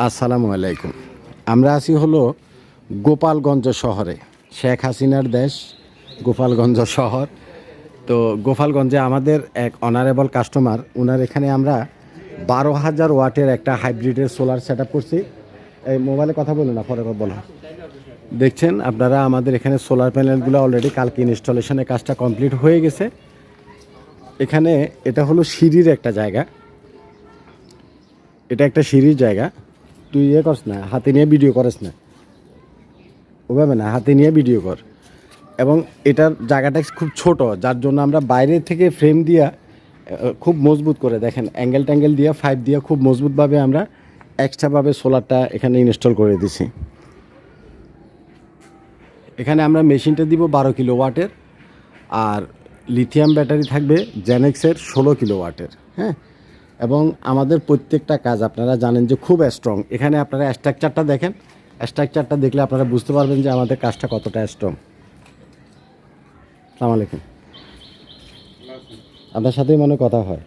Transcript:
আসসালামু আলাইকুম। আমরা আছি হলো গোপালগঞ্জ শহরে, শেখ হাসিনার দেশ গোপালগঞ্জ শহর। তো গোপালগঞ্জে আমাদের এক অনারেবল কাস্টমার, ওনার এখানে আমরা 12,000 ওয়াটের একটা হাইব্রিডের সোলার সেট আপ করছি। এই মোবাইলে কথা বলুন না, পরে বলো। দেখছেন আপনারা আমাদের এখানে সোলার প্যানেলগুলো অলরেডি কালকে ইনস্টলেশনের কাজটা কমপ্লিট হয়ে গেছে। এখানে এটা হলো সিঁড়ির একটা জায়গা, এটা একটা সিঁড়ির জায়গা। তুই করস না, হাতে নিয়ে ভিডিও করিস না, ওভাবে না, হাতে নিয়ে ভিডিও কর। এবং এটার জায়গাটা খুব ছোট, যার জন্য আমরা বাইরে থেকে ফ্রেম দিয়া খুব মজবুত করে, দেখেন অ্যাঙ্গেল ট্যাঙ্গেল দিয়ে পাইপ দিয়ে খুব মজবুতভাবে আমরা এক্সট্রাভাবে সোলারটা এখানে ইনস্টল করে দিছি। এখানে আমরা মেশিনটা দিব 12 কিলো ওয়াটের, আর লিথিয়াম ব্যাটারি থাকবে জেনেক্সের 16 কিলো ওয়াটের। হ্যাঁ, এবং আমাদের প্রত্যেকটা কাজ আপনারা জানেন যে খুব স্ট্রং। এখানে আপনারা স্ট্রাকচারটা দেখেন, স্ট্রাকচারটা দেখলে আপনারা বুঝতে পারবেন যে আমাদের কাজটা কতটা স্ট্রং। আসসালামু আলাইকুম। আপনার সাথেই মনে কথা হয়।